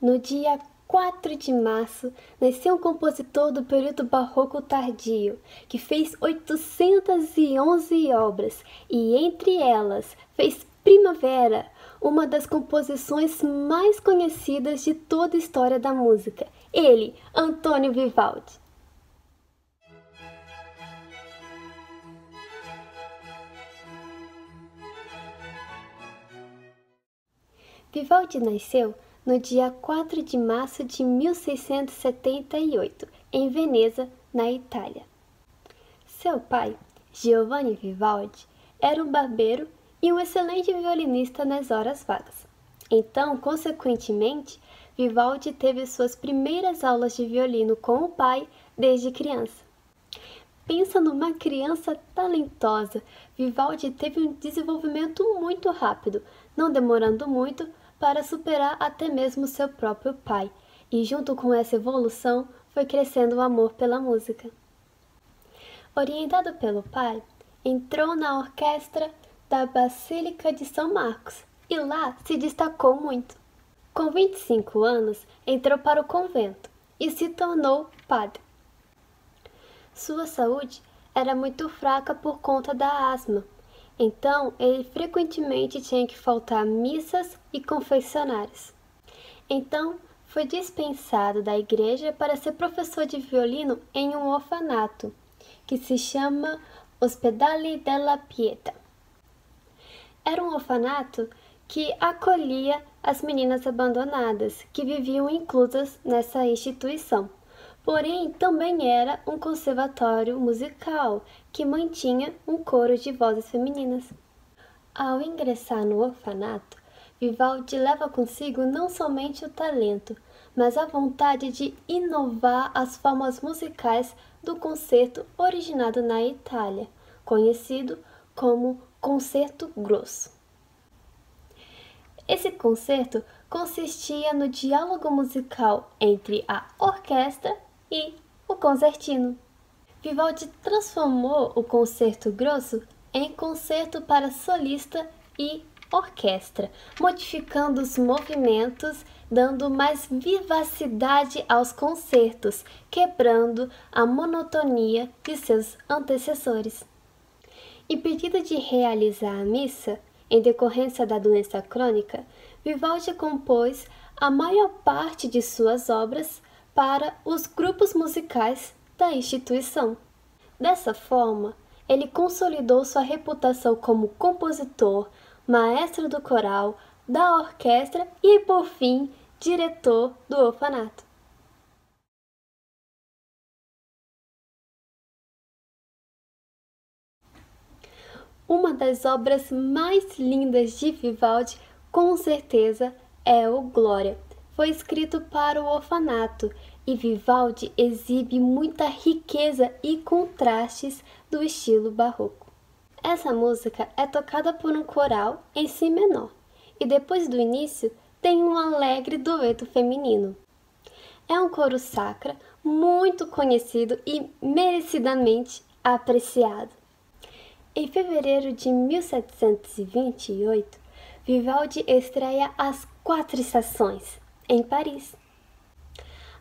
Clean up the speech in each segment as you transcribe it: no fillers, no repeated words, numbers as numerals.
No dia 4 de março, nasceu um compositor do período barroco tardio, que fez 811 obras, e entre elas fez Primavera, uma das composições mais conhecidas de toda a história da música. Ele, Antônio Vivaldi. Vivaldi nasceu no dia 4 de março de 1678, em Veneza, na Itália. Seu pai, Giovanni Vivaldi, era um barbeiro e um excelente violinista nas horas vagas. Então, consequentemente, Vivaldi teve suas primeiras aulas de violino com o pai desde criança. Pensa numa criança talentosa. Vivaldi teve um desenvolvimento muito rápido, não demorando muito para superar até mesmo seu próprio pai, e junto com essa evolução foi crescendo o amor pela música. Orientado pelo pai, entrou na orquestra da Basílica de São Marcos e lá se destacou muito. Com 25 anos, entrou para o convento e se tornou padre. Sua saúde era muito fraca por conta da asma, então ele frequentemente tinha que faltar a missas e confessionários. Então foi dispensado da igreja para ser professor de violino em um orfanato, que se chama Ospedale della Pietà. Era um orfanato que acolhia as meninas abandonadas que viviam inclusas nessa instituição. Porém, também era um conservatório musical que mantinha um coro de vozes femininas. Ao ingressar no orfanato, Vivaldi leva consigo não somente o talento, mas a vontade de inovar as formas musicais do concerto originado na Itália, conhecido como concerto grosso. Esse concerto consistia no diálogo musical entre a orquestra e o concertino. Vivaldi transformou o concerto grosso em concerto para solista e orquestra, modificando os movimentos, dando mais vivacidade aos concertos, quebrando a monotonia de seus antecessores. Impedido de realizar a missa, em decorrência da doença crônica, Vivaldi compôs a maior parte de suas obras para os grupos musicais da instituição. Dessa forma, ele consolidou sua reputação como compositor, maestro do coral, da orquestra e, por fim, diretor do orfanato. Uma das obras mais lindas de Vivaldi, com certeza, é o Glória. Foi escrito para o orfanato e Vivaldi exibe muita riqueza e contrastes do estilo barroco. Essa música é tocada por um coral em si menor e depois do início tem um alegre dueto feminino. É um coro sacra muito conhecido e merecidamente apreciado. Em fevereiro de 1728, Vivaldi estreia As Quatro Estações, em Paris.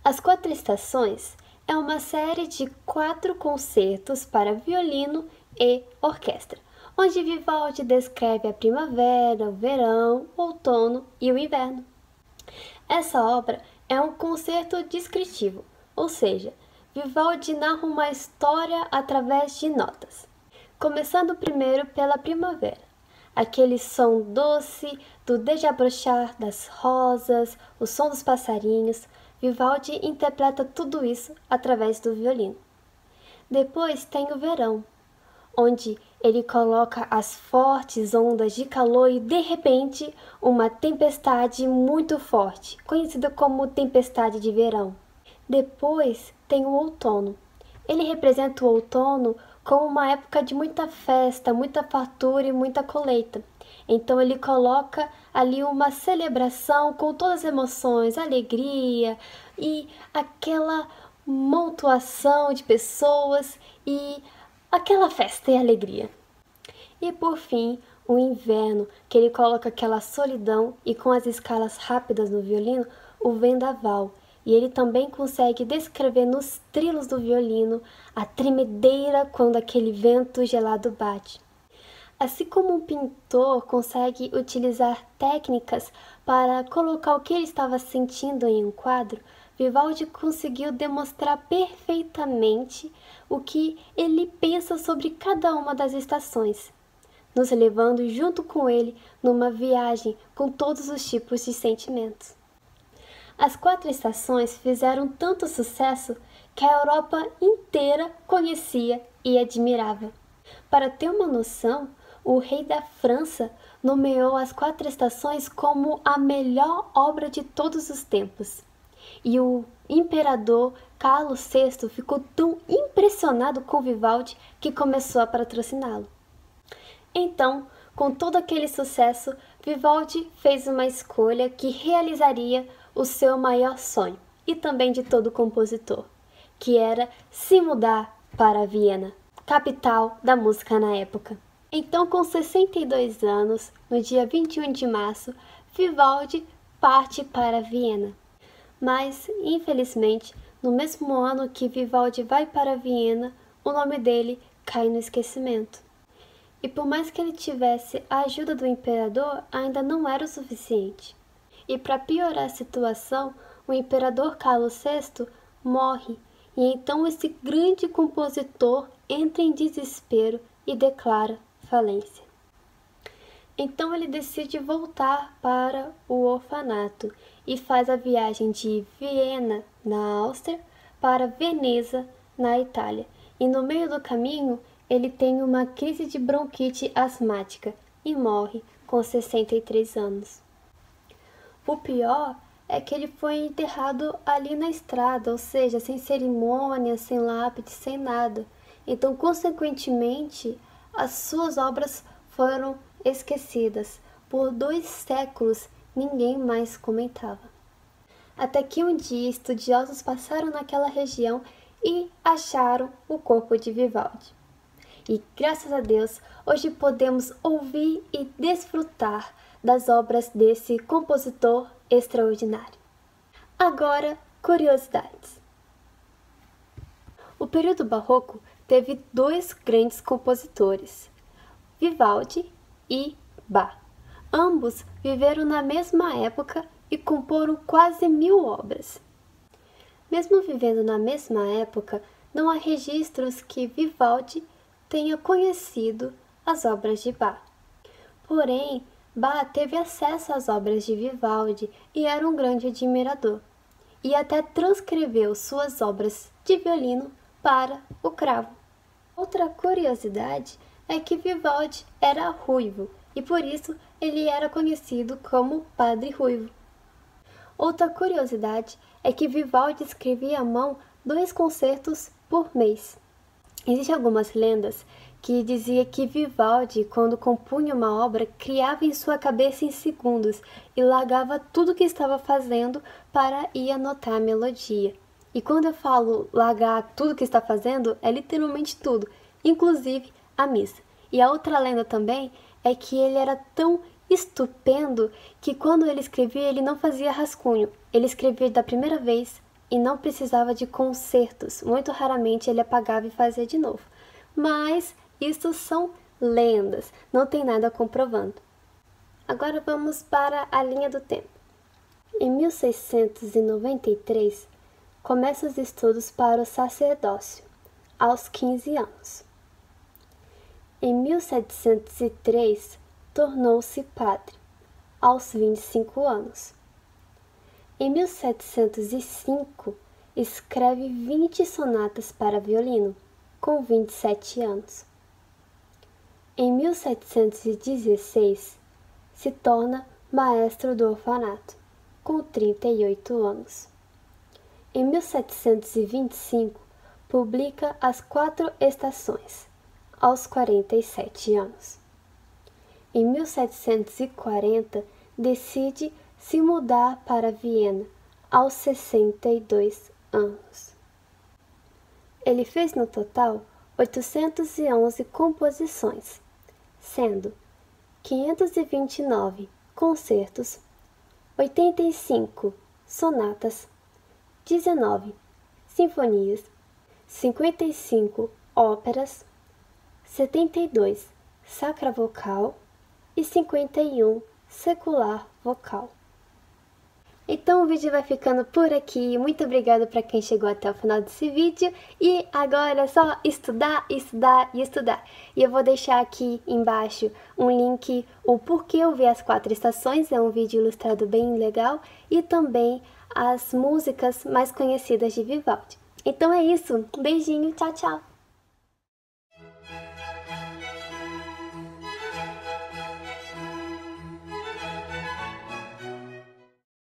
As Quatro Estações é uma série de 4 concertos para violino e orquestra, onde Vivaldi descreve a primavera, o verão, o outono e o inverno. Essa obra é um concerto descritivo, ou seja, Vivaldi narra uma história através de notas. Começando primeiro pela primavera, aquele som doce do desabrochar das rosas, o som dos passarinhos. Vivaldi interpreta tudo isso através do violino. Depois tem o verão, onde ele coloca as fortes ondas de calor e, de repente, uma tempestade muito forte, conhecida como tempestade de verão. Depois tem o outono. Ele representa o outono como uma época de muita festa, muita fartura e muita colheita. Então ele coloca ali uma celebração com todas as emoções, alegria e aquela montuação de pessoas e aquela festa e alegria. E por fim, o inverno, que ele coloca aquela solidão e com as escalas rápidas no violino, o vendaval, e ele também consegue descrever nos trilos do violino a tremedeira quando aquele vento gelado bate. Assim como um pintor consegue utilizar técnicas para colocar o que ele estava sentindo em um quadro, Vivaldi conseguiu demonstrar perfeitamente o que ele pensa sobre cada uma das estações, nos levando junto com ele numa viagem com todos os tipos de sentimentos. As 4 estações fizeram tanto sucesso que a Europa inteira conhecia e admirava. Para ter uma noção, o rei da França nomeou as 4 estações como a melhor obra de todos os tempos. E o imperador Carlos VI ficou tão impressionado com Vivaldi que começou a patrociná-lo. Então, com todo aquele sucesso, Vivaldi fez uma escolha que realizaria o seu maior sonho, e também de todo compositor, que era se mudar para Viena, capital da música na época. Então, com 62 anos, no dia 21 de março, Vivaldi parte para Viena. Mas, infelizmente, no mesmo ano que Vivaldi vai para Viena, o nome dele cai no esquecimento. E por mais que ele tivesse a ajuda do imperador, ainda não era o suficiente. E para piorar a situação, o imperador Carlos VI morre, e então esse grande compositor entra em desespero e declara falência. Então ele decide voltar para o orfanato e faz a viagem de Viena, na Áustria, para Veneza, na Itália. E no meio do caminho, ele tem uma crise de bronquite asmática e morre com 63 anos. O pior é que ele foi enterrado ali na estrada, ou seja, sem cerimônia, sem lápide, sem nada. Então, consequentemente, as suas obras foram esquecidas. Por 2 séculos, ninguém mais comentava. Até que um dia, estudiosos passaram naquela região e acharam o corpo de Vivaldi. E, graças a Deus, hoje podemos ouvir e desfrutar das obras desse compositor extraordinário. Agora, curiosidades. O período barroco teve 2 grandes compositores, Vivaldi e Bach. Ambos viveram na mesma época e comporam quase 1000 obras. Mesmo vivendo na mesma época, não há registros que Vivaldi tenha conhecido as obras de Bach. Porém, Bach teve acesso às obras de Vivaldi e era um grande admirador, e até transcreveu suas obras de violino para o cravo. Outra curiosidade é que Vivaldi era ruivo, e por isso ele era conhecido como Padre Ruivo. Outra curiosidade é que Vivaldi escrevia à mão 2 concertos por mês. Existem algumas lendas que dizia que Vivaldi, quando compunha uma obra, criava em sua cabeça em segundos e largava tudo o que estava fazendo para ir anotar a melodia. E quando eu falo largar tudo o que está fazendo, é literalmente tudo, inclusive a missa. E a outra lenda também é que ele era tão estupendo que quando ele escrevia, ele não fazia rascunho. Ele escrevia da primeira vez e não precisava de concertos. Muito raramente ele apagava e fazia de novo. Mas isso são lendas, não tem nada comprovando. Agora vamos para a linha do tempo. Em 1693, começa os estudos para o sacerdócio, aos 15 anos. Em 1703, tornou-se padre, aos 25 anos. Em 1705, escreve 20 sonatas para violino, com 27 anos. Em 1716, se torna maestro do orfanato, com 38 anos. Em 1725, publica As 4 Estações, aos 47 anos. Em 1740, decide se mudar para Viena, aos 62 anos. Ele fez no total 811 composições, sendo 529 concertos, 85 sonatas, 19 sinfonias, 55 óperas, 72 sacra vocal e 51 secular vocal. Então o vídeo vai ficando por aqui. Muito obrigada para quem chegou até o final desse vídeo. E agora é só estudar, estudar e estudar. E eu vou deixar aqui embaixo um link, o porquê eu vi as 4 estações. É um vídeo ilustrado bem legal. E também as músicas mais conhecidas de Vivaldi. Então é isso. Um beijinho. Tchau, tchau.